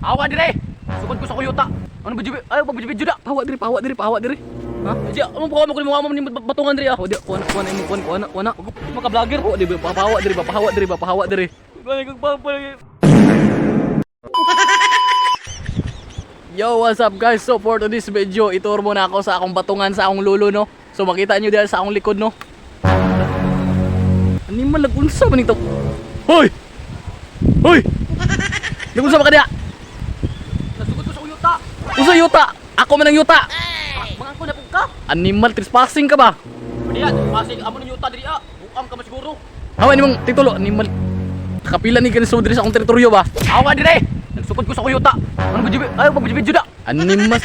Awa dire. Sukod ko sa kuyuta. Ano ba jibi? Ay, pag-video da. Pawa diri. Ha? Di amo ko mo ni batungan dire ah. Oh, di kuan ana. Maka vlogger. Oh, di ba pahawa diri. Gani kag papal. Yo, what's up guys? So for today's video, itour mo na ako sa akong batungan sa akong lolo, no? So makita nyo dahil sa akong likod, no? Ani malagunsa man ito? Hoy! Hoy! Lagunsa ba ka diya? Nasugod ko sa kuyuta. Usa yuta! Ako man ang yuta! Mga ko na pug ka. Animal trespassing ka ba? Diya, kasi amo ni yuta diri ah. Buam ka masiguro. Hawa ni mong titulo, animal. Kapila ni kanisod diri sa akong teritoryo ba? Awa dire. Nagsukod ko sa kuyuta. Ano ba jibi? Ay, pag-video da. Animas.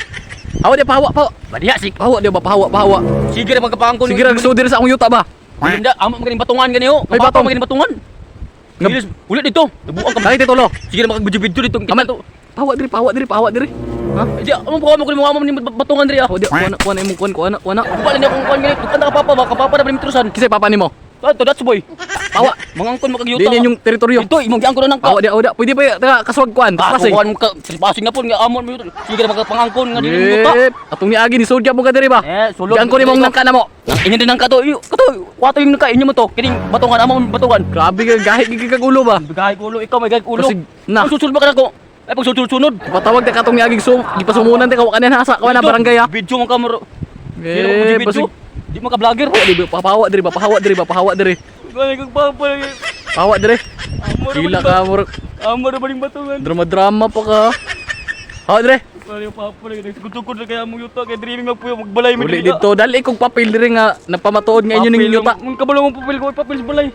Hawa di pahawa. Badiya sig. Pahawa di ba pahawa. Sige ra magkapangko. Sige ra nagsud diri sa akong yuta ba? Hindi, amo magaling batungan gani ho. Ay, batong. Magaling batungan. Gilis, ulit dito. Nabuang ka. Dai titulo. Sige na makag-video dito. Aman to. Pahawa diri. Ha? Di, amo mo ni batungan diri ah. Oh, di kuan imong kuan. Wala na akong kuan gani. Tukan na kapapa ba? Kapapa na panimitrusan. Kisay papa nimo? To that's boy. Pawa. Mangangkon makag-yuta. Dili yung teritoryo. Ito, imong giangkon na nang ka. Oda. Pwede pa taga kaswag kuan. Kasi Pasing. kuan ka passing na pon nga amon mo. Sige na magpangangkon nga dili yuta. Atong niagi ni Soldier mo ka diri ba? Sulod. Diyan ko nimong nangka na mo. Nang ini din nang kato. Kato, wato yung nangka inyo mo to. Kining batungan amo batungan. Grabe ka gahi gigig ulo ba? Bigahay ko ulo, ikaw may gagay ulo. Pasig na. Ang susunod ba ka nako? Ay pag sunod. Patawag ta katong niagi gipasumunan ta kawa kanan hasa kawan na barangay ah. Video mo kamero. Pasig. Di mo ka vlogger. Oh, di ba pahawa diri. Gani kag papal. Pahawa diri. Gila ka mo. Amo na baling batungan. Drama pa ka. Hawa diri. Gani papal. Nagtukod na kaya mo yuta kay dreaming magpuyo magbalay mo Uli dito dali kog papel diri nga napamatuod nga inyo ning yuta. Ang kabalo mo papel sa balay.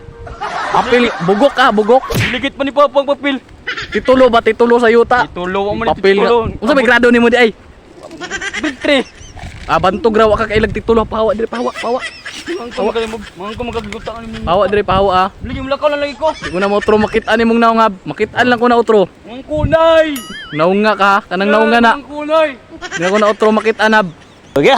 Papel bugok. Ligit pa ni papa ang papel. Titulo sa yuta. Itulo mo ni Papel nga. titulo. Unsa may grado nimo di ay? Grade 3. Bantog raw ka kailag titulo pahawa diri pahawa. Mga ko magagutang ni. Pahawa diri pahawa ah. Lagi mo lakaw lang lagi ko. Di ko na mo outro makita ni mong naungab. Makitaan lang ko na outro. Ang kunay. Naunga ka, kanang naunga na. Ang kunay. Di na ko na outro makitaan ab. Okay.